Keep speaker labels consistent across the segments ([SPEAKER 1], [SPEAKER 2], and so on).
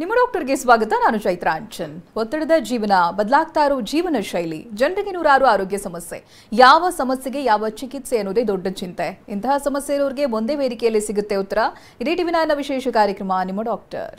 [SPEAKER 1] ನಿಮ್ಮ ಡಾಕ್ಟರ್ಗೆ ಸ್ವಾಗತ. ನಾನು ಚೈತ್ರಾಂಚನ್. ಒತ್ತಡದ ಜೀವನ, ಬದಲಾಗ್ತಾ ಇರೋ ಜೀವನ ಶೈಲಿ, ಜನರಿಗೆ ನೂರಾರು ಆರೋಗ್ಯ ಸಮಸ್ಯೆ. ಯಾವ ಸಮಸ್ಯೆಗೆ ಯಾವ ಚಿಕಿತ್ಸೆ ಅನ್ನೋದೇ ದೊಡ್ಡ ಚಿಂತೆ. ಇಂತಹ ಸಮಸ್ಯೆ ಇರೋರಿಗೆ ಒಂದೇ ವೇದಿಕೆಯಲ್ಲಿ ಸಿಗುತ್ತೆ ಉತ್ತರ. ಇದೇ ಟಿವಿ9ನ ವಿಶೇಷ ಕಾರ್ಯಕ್ರಮ ನಿಮ್ಮ ಡಾಕ್ಟರ್.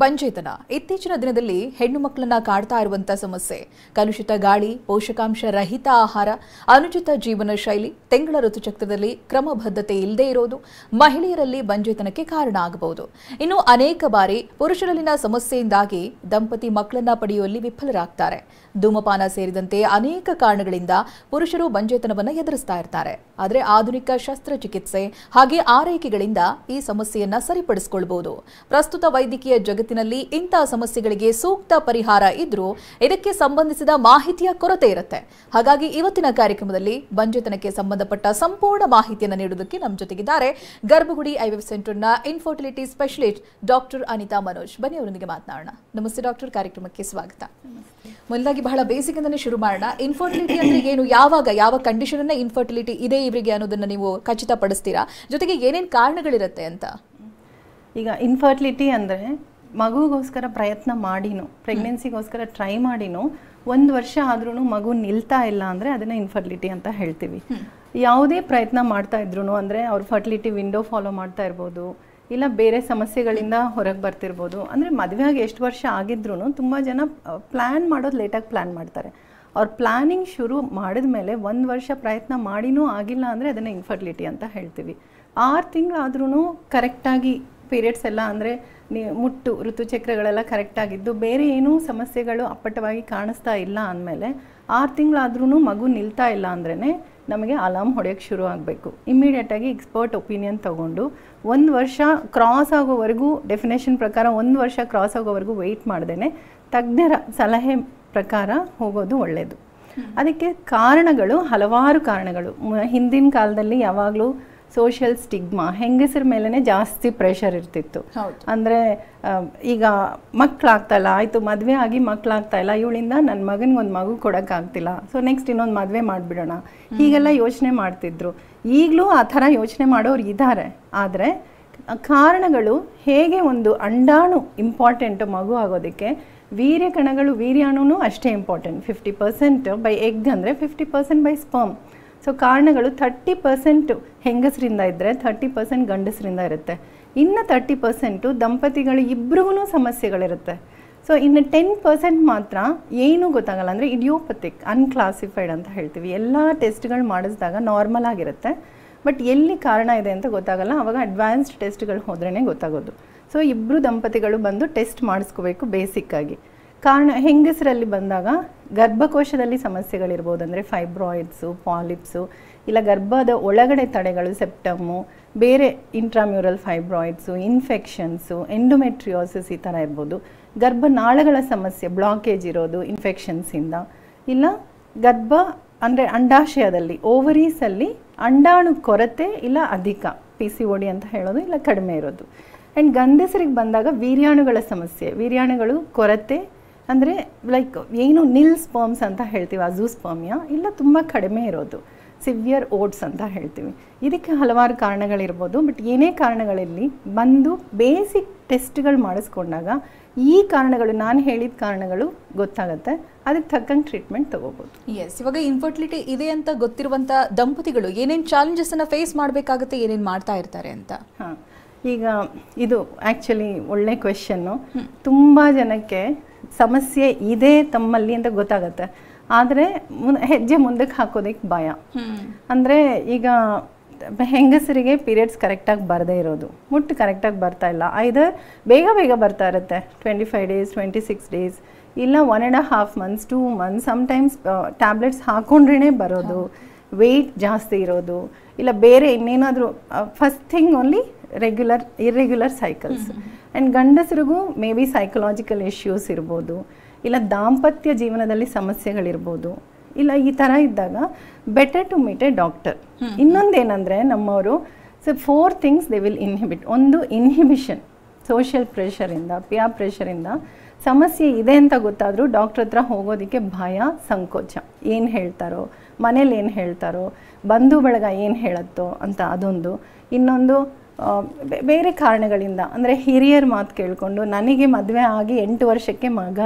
[SPEAKER 1] ಬಂಜೇತನ ಇತ್ತೀಚಿನ ದಿನದಲ್ಲಿ ಹೆಣ್ಣು ಮಕ್ಕಳನ್ನ ಕಾಡ್ತಾ ಇರುವಂತಹ ಸಮಸ್ಯೆ. ಕಲುಷಿತ ಗಾಳಿ, ಪೋಷಕಾಂಶ ರಹಿತ ಆಹಾರ, ಅನುಚಿತ ಜೀವನ ಶೈಲಿ, ತಿಂಗಳ ಋತುಚಕ್ರದಲ್ಲಿ ಕ್ರಮಬದ್ಧತೆ ಇಲ್ಲದೆ ಇರೋದು ಮಹಿಳೆಯರಲ್ಲಿ ಬಂಜೇತನಕ್ಕೆ ಕಾರಣ ಆಗಬಹುದು. ಇನ್ನು ಅನೇಕ ಬಾರಿ ಪುರುಷರಲ್ಲಿನ ಸಮಸ್ಯೆಯಿಂದಾಗಿ ದಂಪತಿ ಮಕ್ಕಳನ್ನ ಪಡೆಯುವಲ್ಲಿ ವಿಫಲರಾಗ್ತಾರೆ. ಧೂಮಪಾನ ಸೇರಿದಂತೆ ಅನೇಕ ಕಾರಣಗಳಿಂದ ಪುರುಷರು ಬಂಜೇತನವನ್ನು ಎದುರಿಸ್ತಾ ಇರ್ತಾರೆ. ಆದರೆ ಆಧುನಿಕ ಶಸ್ತ್ರಚಿಕಿತ್ಸೆ ಹಾಗೆ ಆರೈಕೆಗಳಿಂದ ಈ ಸಮಸ್ಯೆಯನ್ನ ಸರಿಪಡಿಸಿಕೊಳ್ಳಬಹುದು. ಪ್ರಸ್ತುತ ವೈದ್ಯಕೀಯ ಜಗತ್ತಿನಲ್ಲಿ ಇಂತಹ ಸಮಸ್ಯೆಗಳಿಗೆ ಸೂಕ್ತ ಪರಿಹಾರ ಇದ್ರೂ ಇದಕ್ಕೆ ಸಂಬಂಧಿಸಿದ ಮಾಹಿತಿಯ ಕೊರತೆ ಇರುತ್ತೆ. ಹಾಗಾಗಿ ಇವತ್ತಿನ ಕಾರ್ಯಕ್ರಮದಲ್ಲಿ ಬಂಜೇತನಕ್ಕೆ ಸಂಬಂಧಪಟ್ಟ ಸಂಪೂರ್ಣ ಮಾಹಿತಿಯನ್ನು ನೀಡುವುದಕ್ಕೆ ನಮ್ಮ ಜೊತೆಗಿದ್ದಾರೆ ಗರ್ಭಗುಡಿ ಐವಿಎಫ್ ಸೆಂಟರ್ನ infertility specialist doctor Anita Manoj. ಬನ್ನಿ ಅವರೊಂದಿಗೆ ಮಾತನಾಡೋಣ. ನಮಸ್ತೆ ಡಾಕ್ಟರ್, ಕಾರ್ಯಕ್ರಮಕ್ಕೆ ಸ್ವಾಗತ. ಮೊದಲಾಗಿ ಬಹಳ ಬೇಸಿಕ್ ಇಂದನೇ ಶುರು ಮಾಡೋಣ. ಇನ್ಫರ್ಟಿಲಿಟಿ ಅಂದ್ರೆ ಏನು, ಯಾವಾಗ ಯಾವ ಕಂಡೀಷನ್ ಅನ್ನ ಇನ್ಫರ್ಟಿಲಿಟಿ ಇದೆ ಇವರಿಗೆ ಅನ್ನೋದನ್ನ ನೀವು ಖಚಿತಪಡಿಸ್ತೀರಾ? ಜೊತೆಗೆ ಏನೇನು ಕಾರಣಗಳಿರುತ್ತೆ ಅಂತ.
[SPEAKER 2] ಈಗ ಇನ್ಫರ್ಟಿಲಿಟಿ ಅಂದರೆ ಮಗುಗೋಸ್ಕರ ಪ್ರಯತ್ನ ಮಾಡಿನೂ, ಪ್ರೆಗ್ನೆನ್ಸಿಗೋಸ್ಕರ ಟ್ರೈ ಮಾಡಿನೂ 1 ವರ್ಷ ಆದ್ರೂ ಮಗು ನಿಲ್ತಾ ಇಲ್ಲ ಅಂದರೆ ಅದನ್ನ ಇನ್ಫರ್ಟಿಲಿಟಿ ಅಂತ ಹೇಳ್ತೀವಿ. ಯಾವುದೇ ಪ್ರಯತ್ನ ಮಾಡ್ತಾ ಇದ್ರು ಅಂದರೆ ಅವ್ರು ಫರ್ಟಿಲಿಟಿ ವಿಂಡೋ ಫಾಲೋ ಮಾಡ್ತಾ ಇರ್ಬೋದು, ಇಲ್ಲ ಬೇರೆ ಸಮಸ್ಯೆಗಳಿಂದ ಹೊರಗೆ ಬರ್ತಿರ್ಬೋದು. ಅಂದರೆ ಮದುವೆಯಾಗಿ ಎಷ್ಟು ವರ್ಷ ಆಗಿದ್ರೂ ತುಂಬ ಜನ ಪ್ಲ್ಯಾನ್ ಮಾಡೋದು ಲೇಟಾಗಿ ಪ್ಲ್ಯಾನ್ ಮಾಡ್ತಾರೆ. ಅವ್ರ ಪ್ಲ್ಯಾನಿಂಗ್ ಶುರು ಮಾಡಿದ ಮೇಲೆ 1 ವರ್ಷ ಪ್ರಯತ್ನ ಮಾಡಿನೂ ಆಗಿಲ್ಲ ಅಂದರೆ ಅದನ್ನು ಇನ್ಫರ್ಟಿಲಿಟಿ ಅಂತ ಹೇಳ್ತೀವಿ. 6 ತಿಂಗಳಾದ್ರೂ ಕರೆಕ್ಟಾಗಿ ಪೀರಿಯಡ್ಸ್ ಎಲ್ಲ ಅಂದರೆ ಮುಟ್ಟು ಋತುಚಕ್ರಗಳೆಲ್ಲ ಕರೆಕ್ಟಾಗಿದ್ದು ಬೇರೆ ಏನೂ ಸಮಸ್ಯೆಗಳು ಅಪ್ಪಟವಾಗಿ ಕಾಣಿಸ್ತಾ ಇಲ್ಲ ಅಂದಮೇಲೆ 6 ತಿಂಗಳಾದ್ರೂ ಮಗು ನಿಲ್ತಾ ಇಲ್ಲ ಅಂದ್ರೇ ನಮಗೆ ಅಲಾರ್ಮ್ ಹೊಡೆಯೋಕ್ಕೆ ಶುರು ಆಗಬೇಕು. ಇಮ್ಮಿಡಿಯೇಟಾಗಿ ಎಕ್ಸ್ಪರ್ಟ್ ಒಪಿನಿಯನ್ ತೊಗೊಂಡು 1 ವರ್ಷ ಕ್ರಾಸ್ ಆಗೋವರೆಗೂ, ಡೆಫಿನೇಷನ್ ಪ್ರಕಾರ 1 ವರ್ಷ ಕ್ರಾಸ್ ಆಗೋವರೆಗೂ ವೆಯ್ಟ್ ಮಾಡ್ದೇ ತಜ್ಞರ ಸಲಹೆ ಪ್ರಕಾರ ಹೋಗೋದು ಒಳ್ಳೆಯದು. ಅದಕ್ಕೆ ಕಾರಣಗಳು ಹಲವಾರು ಕಾರಣಗಳು. ಹಿಂದಿನ ಕಾಲದಲ್ಲಿ ಯಾವಾಗಲೂ ಸೋಷಿಯಲ್ ಸ್ಟಿಗ್ಮಾ, ಹೆಂಗಸರ ಮೇಲೇ ಜಾಸ್ತಿ ಪ್ರೆಷರ್ ಇರ್ತಿತ್ತು. ಅಂದರೆ ಈಗ ಮಕ್ಕಳಾಗ್ತಾಯಿಲ್ಲ, ಆಯಿತು ಮದುವೆ ಆಗಿ ಮಕ್ಕಳಾಗ್ತಾ ಇಲ್ಲ, ಇವಳಿಂದ ನನ್ನ ಮಗನಿಗೊಂದು ಮಗು ಕೊಡೋಕ್ಕಾಗ್ತಿಲ್ಲ, ಸೊ ನೆಕ್ಸ್ಟ್ ಇನ್ನೊಂದು ಮದುವೆ ಮಾಡಿಬಿಡೋಣ, ಹೀಗೆಲ್ಲ ಯೋಚನೆ ಮಾಡ್ತಿದ್ರು. ಈಗಲೂ ಆ ಥರ ಯೋಚನೆ ಮಾಡೋರು ಇದ್ದಾರೆ. ಆದರೆ ಕಾರಣಗಳು ಹೇಗೆ, ಒಂದು ಅಂಡಾಣು ಇಂಪಾರ್ಟೆಂಟು ಮಗು ಆಗೋದಕ್ಕೆ, ವೀರ್ಯ ಕಣಗಳು, ವೀರ್ಯಾಣುನೂ ಅಷ್ಟೇ ಇಂಪಾರ್ಟೆಂಟ್. 50% ಬೈ ಎಗ್ ಅಂದರೆ 50% ಬೈ ಸ್ಪರ್ಮ್. ಸೊ ಕಾರಣಗಳು 30% ಹೆಂಗಸರಿಂದ ಇದ್ದರೆ 30% ಗಂಡಸರಿಂದ ಇರುತ್ತೆ. ಇನ್ನು 30% ದಂಪತಿಗಳು ಇಬ್ಬರಿಗೂ ಸಮಸ್ಯೆಗಳಿರುತ್ತೆ. ಸೊ ಇನ್ನು 10% ಮಾತ್ರ ಏನೂ ಗೊತ್ತಾಗಲ್ಲ, ಅಂದರೆ ಇಡಿಯೋಪಥಿಕ್, ಅನ್ಕ್ಲಾಸಿಫೈಡ್ ಅಂತ ಹೇಳ್ತೀವಿ. ಎಲ್ಲ ಟೆಸ್ಟ್ಗಳು ಮಾಡಿಸಿದಾಗ ನಾರ್ಮಲ್ ಆಗಿರುತ್ತೆ, ಬಟ್ ಎಲ್ಲಿ ಕಾರಣ ಇದೆ ಅಂತ ಗೊತ್ತಾಗಲ್ಲ. ಆವಾಗ ಅಡ್ವಾನ್ಸ್ಡ್ ಟೆಸ್ಟ್ಗಳು ಹೋದ್ರೇ ಗೊತ್ತಾಗೋದು. ಸೊ ಇಬ್ಬರು ದಂಪತಿಗಳು ಬಂದು ಟೆಸ್ಟ್ ಮಾಡಿಸ್ಕೋಬೇಕು ಬೇಸಿಕ್ಕಾಗಿ. ಕಾರಣ ಹೆಂಗಸರಲ್ಲಿ ಬಂದಾಗ ಗರ್ಭಕೋಶದಲ್ಲಿ ಸಮಸ್ಯೆಗಳಿರ್ಬೋದು, ಅಂದರೆ ಫೈಬ್ರಾಯ್ಡ್ಸು, ಪಾಲಿಪ್ಸು, ಇಲ್ಲ ಗರ್ಭದ ಒಳಗಡೆ ತಡೆಗಳು, ಸೆಪ್ಟಮ್ಮು, ಬೇರೆ ಇಂಟ್ರಾಮ್ಯೂರಲ್ ಫೈಬ್ರಾಯ್ಡ್ಸು, ಇನ್ಫೆಕ್ಷನ್ಸು, ಎಂಡೋಮೆಟ್ರಿಯೋಸಿಸ್ ಈ ಥರ ಇರ್ಬೋದು. ಗರ್ಭನಾಳಗಳ ಸಮಸ್ಯೆ, ಬ್ಲಾಕೇಜ್ ಇರೋದು ಇನ್ಫೆಕ್ಷನ್ಸಿಂದ, ಇಲ್ಲ ಗರ್ಭ ಅಂದರೆ ಅಂಡಾಶಯದಲ್ಲಿ, ಓವರೀಸಲ್ಲಿ ಅಂಡಾಣು ಕೊರತೆ ಇಲ್ಲ ಅಧಿಕ, PCOD ಅಂತ ಹೇಳೋದು, ಇಲ್ಲ ಕಡಿಮೆ ಇರೋದು. ಆ್ಯಂಡ್ ಗಂಡಸರಿಗೆ ಬಂದಾಗ ವೀರ್ಯಾಣುಗಳ ಸಮಸ್ಯೆ, ವೀರ್ಯಾಣುಗಳು ಕೊರತೆ ಅಂದರೆ ಲೈಕ್ ಏನು ನಿಲ್ ಸ್ಪರ್ಮ್ಸ್ ಅಂತ ಹೇಳ್ತೀವಿ, ಅಜೂಸ್ಪರ್ಮಿಯಾ, ಇಲ್ಲ ತುಂಬ ಕಡಿಮೆ ಇರೋದು, ಸಿವಿಯರ್ ಓಟ್ಸ್ ಅಂತ ಹೇಳ್ತೀವಿ. ಇದಕ್ಕೆ ಹಲವಾರು ಕಾರಣಗಳಿರ್ಬೋದು. ಬಟ್ ಏನೇ ಕಾರಣಗಳಲ್ಲಿ ಬಂದು ಬೇಸಿಕ್ ಟೆಸ್ಟ್ಗಳು ಮಾಡಿಸ್ಕೊಂಡಾಗ ಈ ಕಾರಣಗಳು, ನಾನು ಹೇಳಿದ ಕಾರಣಗಳು ಗೊತ್ತಾಗುತ್ತೆ, ಅದಕ್ಕೆ ತಕ್ಕಂಗೆ ಟ್ರೀಟ್ಮೆಂಟ್ ತೊಗೋಬೋದು.
[SPEAKER 1] ಎಸ್, ಇವಾಗ ಇನ್ಫರ್ಟಿಲಿಟಿ ಇದೆ ಅಂತ ಗೊತ್ತಿರುವಂಥ ದಂಪತಿಗಳು ಏನೇನು ಚಾಲೆಂಜಸ್ಸನ್ನು ಫೇಸ್ ಮಾಡಬೇಕಾಗುತ್ತೆ, ಏನೇನು ಮಾಡ್ತಾ ಇರ್ತಾರೆ ಅಂತ?
[SPEAKER 2] ಹಾಂ, ಈಗ ಇದು ಆ್ಯಕ್ಚುಲಿ ಒಳ್ಳೆ ಕ್ವೆಶನ್ನು. ತುಂಬ ಜನಕ್ಕೆ ಸಮಸ್ಯೆ ಇದೆ ತಮ್ಮಲ್ಲಿ ಅಂತ ಗೊತ್ತಾಗುತ್ತೆ, ಆದರೆ ಹೆಜ್ಜೆ ಮುಂದಕ್ಕೆ ಹಾಕೋದಕ್ಕೆ ಭಯ. ಅಂದರೆ ಈಗ ಹೆಂಗಸರಿಗೆ ಪೀರಿಯಡ್ಸ್ ಕರೆಕ್ಟಾಗಿ ಬರದೇ ಇರೋದು, ಮುಟ್ಟು ಕರೆಕ್ಟಾಗಿ ಬರ್ತಾ ಇಲ್ಲ, ಐದರ್ ಬೇಗ ಬೇಗ ಬರ್ತಾ ಇರುತ್ತೆ, 25 ಡೇಸ್ 26 ಡೇಸ್, ಇಲ್ಲ 1.5 ಮಂತ್ಸ್ 2 ಮಂತ್ಸ್, ಸಮ್ಟೈಮ್ಸ್ ಟ್ಯಾಬ್ಲೆಟ್ಸ್ ಹಾಕೊಂಡ್ರೇ ಬರೋದು, ವೆಯ್ಟ್ ಜಾಸ್ತಿ ಇರೋದು, ಇಲ್ಲ ಬೇರೆ ಇನ್ನೇನಾದರೂ. First thing only irregular cycles. And ಗಂಡಸರಿಗೂ ಮೇ ಬಿ ಸೈಕಲಾಜಿಕಲ್ ಇಶ್ಯೂಸ್ ಇರ್ಬೋದು, ಇಲ್ಲ ದಾಂಪತ್ಯ ಜೀವನದಲ್ಲಿ ಸಮಸ್ಯೆಗಳಿರ್ಬೋದು, ಇಲ್ಲ ಈ ಥರ ಇದ್ದಾಗ better to meet a doctor. ಇನ್ನೊಂದೇನೆಂದರೆ ನಮ್ಮವರು 4 ಥಿಂಗ್ಸ್ ದೇ ವಿಲ್ ಇನ್ಹಿಬಿಟ್. ಒಂದು ಇನ್ಹಿಬಿಷನ್, ಸೋಷಿಯಲ್ ಪ್ರೆಷರಿಂದ, ಪಿಯರ್ ಪ್ರೆಷರಿಂದ ಸಮಸ್ಯೆ ಇದೆ ಅಂತ ಗೊತ್ತಾದರೂ ಡಾಕ್ಟ್ರ್ ಹತ್ರ ಹೋಗೋದಕ್ಕೆ ಭಯ, ಸಂಕೋಚ. ಏನು ಹೇಳ್ತಾರೋ, ಮನೇಲಿ ಏನು ಹೇಳ್ತಾರೋ, ಬಂಧು ಬಳಗ ಏನು ಹೇಳುತ್ತೋ ಅಂತ ಅದೊಂದು. ಇನ್ನೊಂದು ಬೇರೆ ಕಾರಣಗಳಿಂದ, ಅಂದರೆ ಹಿರಿಯರ ಮಾತು ಕೇಳಿಕೊಂಡು ನನಗೆ ಮದುವೆ ಆಗಿ 8 ವರ್ಷಕ್ಕೆ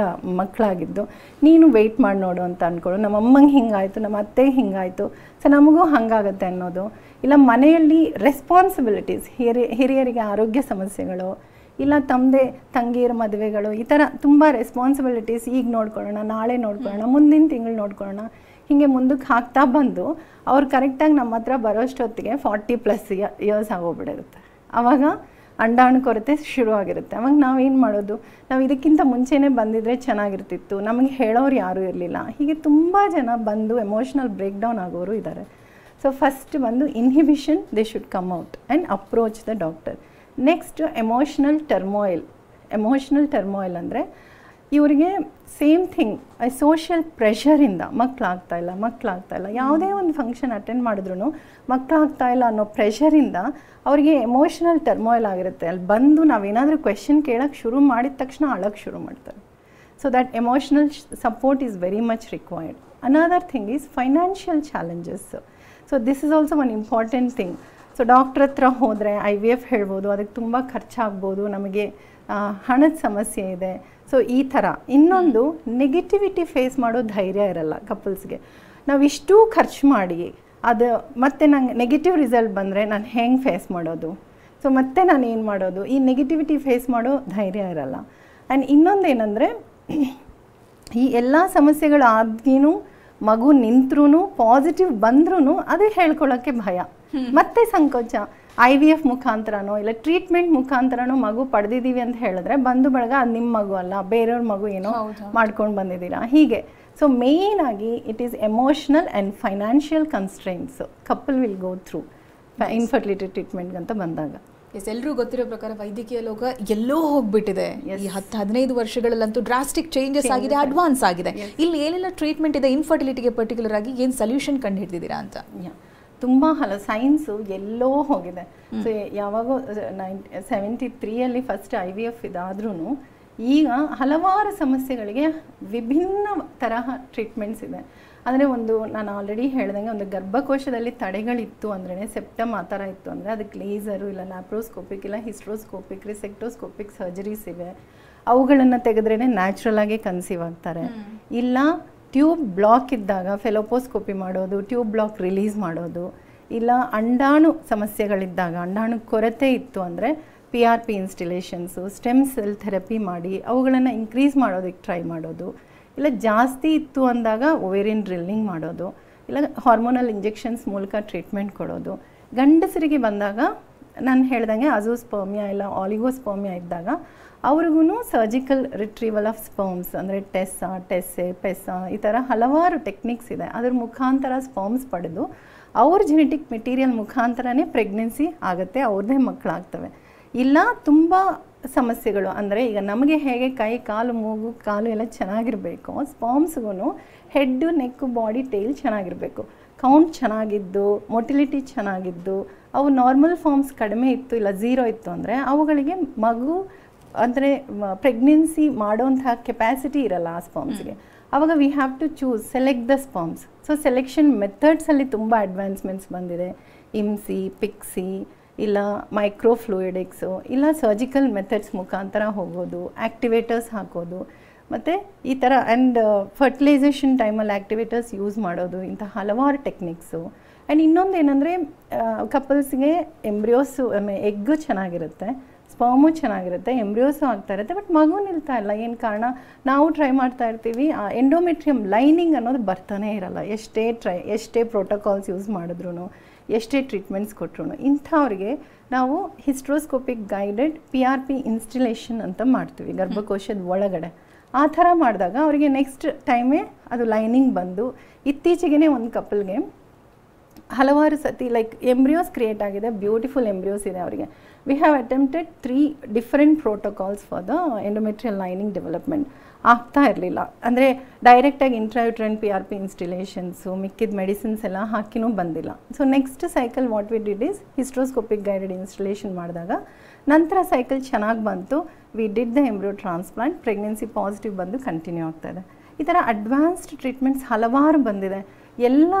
[SPEAKER 2] ಮಕ್ಕಳಾಗಿದ್ದು, ನೀನು ವೆಯ್ಟ್ ಮಾಡಿ ನೋಡು ಅಂತ ಅಂದ್ಕೊಳ್ಳು. ನಮ್ಮ ಅಮ್ಮಂಗೆ ಹಿಂಗಾಯಿತು, ನಮ್ಮ ಅತ್ತೆಗೆ ಹಿಂಗಾಯಿತು, ಸೊ ನಮಗೂ ಹಾಗಾಗತ್ತೆ ಅನ್ನೋದು. ಇಲ್ಲ ಮನೆಯಲ್ಲಿ ರೆಸ್ಪಾನ್ಸಿಬಿಲಿಟೀಸ್, ಹಿರಿಯರಿಗೆ ಆರೋಗ್ಯ ಸಮಸ್ಯೆಗಳು, ಇಲ್ಲ ತಮ್ಮದೇ ತಂಗಿಯರ ಮದುವೆಗಳು, ಈ ಥರ ತುಂಬ ರೆಸ್ಪಾನ್ಸಿಬಿಲಿಟೀಸ್. ಈಗ ನೋಡ್ಕೊಳ್ಳೋಣ, ನಾಳೆ ನೋಡ್ಕೊಳ್ಳೋಣ, ಮುಂದಿನ ತಿಂಗಳು ನೋಡ್ಕೊಳ್ಳೋಣ, ಹೀಗೆ ಮುಂದಕ್ಕೆ ಹಾಕ್ತಾ ಬಂದು ಅವ್ರು ಕರೆಕ್ಟಾಗಿ ನಮ್ಮ ಹತ್ರ ಬರೋಷ್ಟೊತ್ತಿಗೆ 40+ ಇಯರ್ಸ್ ಆಗೋಗ್ಬಿಡಿರುತ್ತೆ. ಆವಾಗ ಅಂಡಾಣು ಕೊರತೆ ಶುರುವಾಗಿರುತ್ತೆ. ಅವಾಗ ನಾವೇನು ಮಾಡೋದು, ನಾವು ಇದಕ್ಕಿಂತ ಮುಂಚೆನೇ ಬಂದಿದ್ರೆ ಚೆನ್ನಾಗಿರ್ತಿತ್ತು, ನಮಗೆ ಹೇಳೋರು ಯಾರೂ ಇರಲಿಲ್ಲ. ಹೀಗೆ ತುಂಬ ಜನ ಬಂದು ಎಮೋಷ್ನಲ್ ಬ್ರೇಕ್ ಡೌನ್ ಆಗೋರು ಇದ್ದಾರೆ. ಸೊ ಫಸ್ಟ್ ಬಂದು inhibition, they should come out and approach the doctor. Next emotional turmoil ಅಂದರೆ ಇವರಿಗೆ ಸೇಮ್ ಥಿಂಗ್, ಸೋಷಿಯಲ್ ಪ್ರೆಷರಿಂದ ಮಕ್ಕಳಾಗ್ತಾ ಇಲ್ಲ, ಯಾವುದೇ ಒಂದು ಫಂಕ್ಷನ್ ಅಟೆಂಡ್ ಮಾಡಿದ್ರು ಮಕ್ಕಳಾಗ್ತಾ ಇಲ್ಲ ಅನ್ನೋ ಪ್ರೆಷರಿಂದ ಅವರಿಗೆ ಎಮೋಷನಲ್ ಟರ್ಮೋಯಿಲ್ ಆಗಿರುತ್ತೆ. ಅಲ್ಲಿ ಬಂದು ನಾವೇನಾದರೂ ಕ್ವೆಶನ್ ಕೇಳೋಕ್ಕೆ ಶುರು ಮಾಡಿದ ತಕ್ಷಣ ಅಳಕ್ಕೆ ಶುರು ಮಾಡ್ತಾರೆ. So that emotional support is very much required. Another thing is financial challenges. So this is also one important thing. So doctor ಹತ್ರ ಹೋದರೆ IVF ಹೇಳ್ಬೋದು, ಅದಕ್ಕೆ ತುಂಬ ಖರ್ಚಾಗ್ಬೋದು, ನಮಗೆ ಹಣದ ಸಮಸ್ಯೆ ಇದೆ. ಸೊ ಈ ಥರ. ಇನ್ನೊಂದು ನೆಗೆಟಿವಿಟಿ ಫೇಸ್ ಮಾಡೋ ಧೈರ್ಯ ಇರಲ್ಲ ಕಪಲ್ಸ್ಗೆ. ನಾವು ಇಷ್ಟೂ ಖರ್ಚು ಮಾಡಿ ಅದು ಮತ್ತೆ ನಂಗೆ ನೆಗೆಟಿವ್ ರಿಸಲ್ಟ್ ಬಂದರೆ ನಾನು ಹೆಂಗೆ ಫೇಸ್ ಮಾಡೋದು, ಸೊ ಮತ್ತೆ ನಾನು ಏನು ಮಾಡೋದು, ಈ ನೆಗೆಟಿವಿಟಿ ಫೇಸ್ ಮಾಡೋ ಧೈರ್ಯ ಇರಲ್ಲ. ಆ್ಯಂಡ್ ಇನ್ನೊಂದೇನೆಂದರೆ, ಈ ಎಲ್ಲ ಸಮಸ್ಯೆಗಳು ಆದ್ರೂ ಮಗು ನಿಂತ್ರೂ ಪಾಸಿಟಿವ್ ಬಂದ್ರೂ ಅದು ಹೇಳ್ಕೊಳ್ಳೋಕ್ಕೆ ಭಯ, ಮತ್ತೆ ಸಂಕೋಚ. IVF ಮುಖಾಂತರನೋ ಇಲ್ಲ ಟ್ರೀಟ್ಮೆಂಟ್ ಮುಖಾಂತರನೋ ಮಗು ಪಡೆದಿದ್ದೀವಿ ಅಂತ ಹೇಳಿದ್ರೆ ಬಂಧು ಬಳಗ ಅದು ನಿಮ್ಮ ಮಗು ಅಲ್ಲ, ಬೇರೆಯವ್ರ ಮಗು ಏನೋ ಮಾಡ್ಕೊಂಡು ಬಂದಿದ್ದೀರಾ, ಹೀಗೆ. ಸೊ ಮೇಯ್ನ್ ಆಗಿ it is emotional and financial constraints couple will go through infertility treatment ಅಂತ ಬಂದಾಗ.
[SPEAKER 1] ಎಲ್ಲರೂ ಗೊತ್ತಿರೋ ಪ್ರಕಾರ ವೈದ್ಯಕೀಯ ಲೋಕ ಎಲ್ಲೋ ಹೋಗ್ಬಿಟ್ಟಿದೆ. ಈ 10-15 ವರ್ಷಗಳಲ್ಲಂತೂ ಡ್ರಾಸ್ಟಿಕ್ ಚೇಂಜಸ್ ಆಗಿದೆ, ಅಡ್ವಾನ್ಸ್ ಆಗಿದೆ. ಇಲ್ಲಿ ಏನೆಲ್ಲ ಟ್ರೀಟ್ಮೆಂಟ್ ಇದೆ ಇನ್ಫರ್ಟಿಲಿಟಿಗೆ ಪರ್ಟಿಕ್ಯುಲರ್ ಆಗಿ, ಏನು ಸೊಲ್ಯೂಷನ್ ಕಂಡು ಹಿಡಿದಿದ್ದೀರಾ ಅಂತ?
[SPEAKER 2] ತುಂಬ ಸೈನ್ಸು ಎಲ್ಲೋ ಹೋಗಿದೆ. ಸೊ ಯಾವಾಗೋ 73 ಫಸ್ಟ್ IVF ಇದಾದ್ರೂ ಈಗ ಹಲವಾರು ಸಮಸ್ಯೆಗಳಿಗೆ ವಿಭಿನ್ನ ತರಹ ಟ್ರೀಟ್ಮೆಂಟ್ಸ್ ಇದೆ. ಅಂದರೆ ಒಂದು ನಾನು ಆಲ್ರೆಡಿ ಹೇಳ್ದಂಗೆ, ಒಂದು ಗರ್ಭಕೋಶದಲ್ಲಿ ತಡೆಗಳಿತ್ತು ಅಂದ್ರೆ, ಸೆಪ್ಟಮ್ ಆ ಥರ ಇತ್ತು ಅಂದರೆ ಅದಕ್ಕೆ ಲೇಸರು ಇಲ್ಲ ಲ್ಯಾಪ್ರೋಸ್ಕೋಪಿಕ್ ಇಲ್ಲ ಹಿಸ್ಟ್ರೋಸ್ಕೋಪಿಕ್ ರಿಸೆಕ್ಟೋಸ್ಕೋಪಿಕ್ ಸರ್ಜರೀಸ್ ಇವೆ. ಅವುಗಳನ್ನು ತೆಗೆದ್ರೇ ನ್ಯಾಚುರಲ್ ಆಗಿ ಕನ್ಸೀವ್ ಆಗ್ತಾರೆ. ಇಲ್ಲ ಟ್ಯೂಬ್ ಬ್ಲಾಕ್ ಇದ್ದಾಗ ಫೆಲೋಪೋಸ್ಕೋಪಿ ಮಾಡೋದು, ಟ್ಯೂಬ್ ಬ್ಲಾಕ್ ರಿಲೀಸ್ ಮಾಡೋದು. ಇಲ್ಲ ಅಂಡಾಣು ಸಮಸ್ಯೆಗಳಿದ್ದಾಗ, ಅಂಡಾಣು ಕೊರತೆ ಇತ್ತು ಅಂದರೆ PRP ಇನ್ಸ್ಟಿಲೇಷನ್ಸು, ಸ್ಟೆಮ್ ಸೆಲ್ ಥೆರಪಿ ಮಾಡಿ ಅವುಗಳನ್ನು ಇನ್ಕ್ರೀಸ್ ಮಾಡೋದಕ್ಕೆ ಟ್ರೈ ಮಾಡೋದು. ಇಲ್ಲ ಜಾಸ್ತಿ ಇತ್ತು ಅಂದಾಗ ಓವೇರಿಯನ್ ಡ್ರಿಲ್ಲಿಂಗ್ ಮಾಡೋದು. ಇಲ್ಲ ಹಾರ್ಮೋನಲ್ ಇಂಜೆಕ್ಷನ್ಸ್ ಮೂಲಕ ಟ್ರೀಟ್ಮೆಂಟ್ ಕೊಡೋದು. ಗಂಡಸರಿಗೆ ಬಂದಾಗ ನಾನು ಹೇಳ್ದಂಗೆ ಅಜೋಸ್ಪರ್ಮಿಯಾ ಇಲ್ಲ ಆಲಿಗೋಸ್ಪರ್ಮಿಯಾ ಇದ್ದಾಗ ಅವ್ರಿಗೂ ಸರ್ಜಿಕಲ್ ರಿಟ್ರೀವಲ್ ಆಫ್ ಸ್ಪರ್ಮ್ಸ್ ಅಂದರೆ ಟೆಸ್ಸೆ, ಪೆಸ್ಸಾ ಈ ಥರ ಹಲವಾರು ಟೆಕ್ನಿಕ್ಸ್ ಇದೆ. ಅದ್ರ ಮುಖಾಂತರ ಸ್ಪರ್ಮ್ಸ್ ಪಡೆದು ಅವ್ರ ಜೆನೆಟಿಕ್ ಮೆಟೀರಿಯಲ್ ಮುಖಾಂತರನೇ ಪ್ರೆಗ್ನೆನ್ಸಿ ಆಗುತ್ತೆ, ಅವ್ರದ್ದೇ ಮಕ್ಕಳಾಗ್ತವೆ. ಇಲ್ಲ ತುಂಬ ಸಮಸ್ಯೆಗಳು ಅಂದರೆ, ಈಗ ನಮಗೆ ಹೇಗೆ ಕೈ ಕಾಲು ಮೂಗು ಕಾಲು ಎಲ್ಲ ಚೆನ್ನಾಗಿರಬೇಕು, ಸ್ಪರ್ಮ್ಸ್ಗೂ ಹೆಡ್ಡು ನೆಕ್ಕು ಬಾಡಿ ಟೇಲ್ ಚೆನ್ನಾಗಿರಬೇಕು. ಕೌಂಟ್ ಚೆನ್ನಾಗಿದ್ದು, ಮೊಟಿಲಿಟಿ ಚೆನ್ನಾಗಿದ್ದು, ಅವು ನಾರ್ಮಲ್ ಫಾರ್ಮ್ಸ್ ಕಡಿಮೆ ಇತ್ತು ಇಲ್ಲ 0 ಇತ್ತು ಅಂದರೆ ಅವುಗಳಿಗೆ ಮಗು ಅಂದರೆ ಪ್ರೆಗ್ನೆನ್ಸಿ ಮಾಡೋಂಥ ಕೆಪಾಸಿಟಿ ಇರಲ್ಲ ಆ ಸ್ಪರ್ಮ್ಸ್ಗೆ. ಆವಾಗ we have to choose, select the sperms. So selection ಮೆಥಡ್ಸಲ್ಲಿ ತುಂಬ ಅಡ್ವಾನ್ಸ್ಮೆಂಟ್ಸ್ ಬಂದಿದೆ. IMSI, PICSI ಇಲ್ಲ ಮೈಕ್ರೋಫ್ಲೂಯಿಡಿಕ್ಸು, ಇಲ್ಲ ಸರ್ಜಿಕಲ್ ಮೆಥಡ್ಸ್ ಮುಖಾಂತರ ಹೋಗೋದು, ಆ್ಯಕ್ಟಿವೇಟರ್ಸ್ ಹಾಕೋದು, ಮತ್ತು ಈ ಥರ ಆ್ಯಂಡ್ ಫರ್ಟಿಲೈಸೇಷನ್ ಟೈಮಲ್ಲಿ ಆ್ಯಕ್ಟಿವೇಟರ್ಸ್ ಯೂಸ್ ಮಾಡೋದು, ಇಂಥ ಹಲವಾರು ಟೆಕ್ನಿಕ್ಸು. ಆ್ಯಂಡ್ ಇನ್ನೊಂದು ಏನಂದರೆ, ಕಪಲ್ಸ್ಗೆ ಎಂಬ್ರಿಯೋಸು ಎಗ್ಗು ಚೆನ್ನಾಗಿರುತ್ತೆ, ಸ್ಪರ್ಮು ಚೆನ್ನಾಗಿರುತ್ತೆ, ಎಂಬ್ರಿಯೋಸು ಆಗ್ತಾ ಇರುತ್ತೆ, ಬಟ್ ಮಗು ನಿಲ್ತಾ ಇಲ್ಲ. ಏನು ಕಾರಣ? ನಾವು ಟ್ರೈ ಮಾಡ್ತಾ ಇರ್ತೀವಿ, ಎಂಡೋಮೆಟ್ರಿಯಮ್ ಲೈನಿಂಗ್ ಅನ್ನೋದು ಬರ್ತಾನೆ ಇರಲ್ಲ. ಎಷ್ಟೇ ಪ್ರೋಟೋಕಾಲ್ಸ್ ಯೂಸ್ ಮಾಡಿದ್ರು, ಎಷ್ಟೇ ಟ್ರೀಟ್ಮೆಂಟ್ಸ್ ಕೊಟ್ಟರು. ಇಂಥವ್ರಿಗೆ ನಾವು ಹಿಸ್ಟ್ರೋಸ್ಕೋಪಿಕ್ ಗೈಡೆಡ್ PRP ಇನ್ಸ್ಟಿಲೇಷನ್ ಅಂತ ಮಾಡ್ತೀವಿ ಗರ್ಭಕೋಶದ ಒಳಗಡೆ. ಆ ಥರ ಮಾಡಿದಾಗ ಅವರಿಗೆ ನೆಕ್ಸ್ಟ್ ಟೈಮೇ ಅದು ಲೈನಿಂಗ್ ಬಂದು, ಇತ್ತೀಚೆಗೆ ಒಂದು ಕಪಲ್ಗೆ ಹಲವಾರು ಸತಿ ಲೈಕ್ ಎಂಬ್ರಿಯೋಸ್ ಕ್ರಿಯೇಟ್ ಆಗಿದೆ, ಬ್ಯೂಟಿಫುಲ್ ಎಂಬ್ರಿಯೋಸ್ ಇದೆ ಅವರಿಗೆ. We have attempted 3 different protocols for the endometrial lining development. ಆಗ್ತಾ ಇರಲಿಲ್ಲ. ಅಂದರೆ ಡೈರೆಕ್ಟಾಗಿ ಇಂಟ್ರಾಯುಟ್ರೈನ್ PRP ಇನ್ಸ್ಟಿಲೇಷನ್ಸು ಮಿಕ್ಕಿದ ಮೆಡಿಸಿನ್ಸ್ ಎಲ್ಲ ಹಾಕಿನೂ ಬಂದಿಲ್ಲ. So next cycle what we did is hysteroscopic guided instillation ಮಾಡಿದಾಗ ನಂತರ ಸೈಕಲ್ ಚೆನ್ನಾಗಿ ಬಂತು. We did the embryo transplant, pregnancy positive ಬಂದು ಕಂಟಿನ್ಯೂ ಆಗ್ತಾಯಿದೆ. ಈ ಥರ ಅಡ್ವಾನ್ಸ್ಡ್ ಟ್ರೀಟ್ಮೆಂಟ್ಸ್ ಹಲವಾರು ಬಂದಿದೆ. ಎಲ್ಲ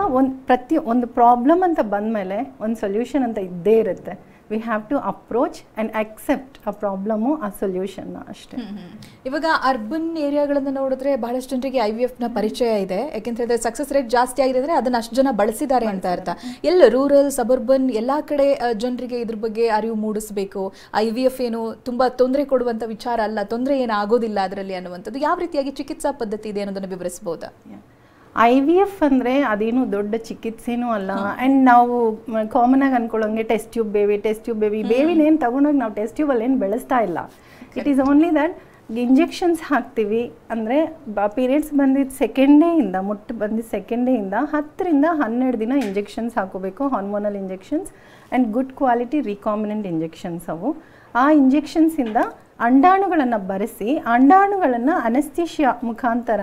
[SPEAKER 2] ಒಂದು ಪ್ರಾಬ್ಲಮ್ ಅಂತ ಬಂದಮೇಲೆ ಒಂದು ಸೊಲ್ಯೂಷನ್ ಅಂತ ಇದ್ದೇ ಇರುತ್ತೆ. We have to approach and accept ಆ ಪ್ರಾಬ್ಲಮ್ಮು, ಆ ಸೊಲ್ಯೂಷನ್ನ ಅಷ್ಟೇ.
[SPEAKER 1] ಇವಾಗ ಅರ್ಬನ್ ಏರಿಯಾಗಳನ್ನು ನೋಡಿದ್ರೆ ಬಹಳಷ್ಟು ಜನರಿಗೆ IVFನ ಪರಿಚಯ ಇದೆ. ಯಾಕೆಂತಂದ್ರೆ ಸಕ್ಸಸ್ ರೇಟ್ ಜಾಸ್ತಿ ಆಗಿದೆ ಅಂದರೆ ಅದನ್ನು ಅಷ್ಟು ಜನ ಬಳಸಿದ್ದಾರೆ ಅಂತ ಅರ್ಥ. ಎಲ್ಲ ರೂರಲ್, ಸಬರ್ಬನ್ ಎಲ್ಲ ಕಡೆ ಜನರಿಗೆ ಇದ್ರ ಬಗ್ಗೆ ಅರಿವು ಮೂಡಿಸಬೇಕು. IVF ಏನು ತುಂಬ ತೊಂದರೆ ಕೊಡುವಂಥ ವಿಚಾರ ಅಲ್ಲ, ತೊಂದರೆ ಏನು ಆಗೋದಿಲ್ಲ ಅದರಲ್ಲಿ ಅನ್ನುವಂಥದ್ದು. ಯಾವ ರೀತಿಯಾಗಿ ಚಿಕಿತ್ಸಾ ಪದ್ಧತಿ ಇದೆ ಅನ್ನೋದನ್ನು ವಿವರಿಸಬಹುದಾ?
[SPEAKER 2] IVF ಅಂದರೆ ಅದೇನು ದೊಡ್ಡ ಚಿಕಿತ್ಸೆನೂ ಅಲ್ಲ. ಆ್ಯಂಡ್ ನಾವು ಕಾಮನಾಗಿ ಅಂದ್ಕೊಳ್ಳೋಂಗೆ ಟೆಸ್ಟ್ ಟ್ಯೂಬ್ ಬೇಬಿ ಬೇವಿನೇನು ತಗೊಂಡೋಗಿ ನಾವು ಟೆಸ್ಟ್ ಟ್ಯೂಬಲ್ಲಿ ಏನು ಬೆಳೆಸ್ತಾ ಇಲ್ಲ. It is only that injections ಹಾಕ್ತೀವಿ. ಅಂದರೆ ಪೀರಿಯಡ್ಸ್ ಬಂದಿದ್ದ ಸೆಕೆಂಡ್ ಡೇಯಿಂದ 10 ರಿಂದ 12 ದಿನ ಇಂಜೆಕ್ಷನ್ಸ್ ಹಾಕೋಬೇಕು, hormonal injections and good quality recombinant injections ಅವು. ಆ ಇಂಜೆಕ್ಷನ್ಸಿಂದ ಅಂಡಾಣುಗಳನ್ನು ಬರೆಸಿ ಅಂಡಾಣುಗಳನ್ನು ಅನೆಸ್ಥೀಶಿಯಾ ಮುಖಾಂತರ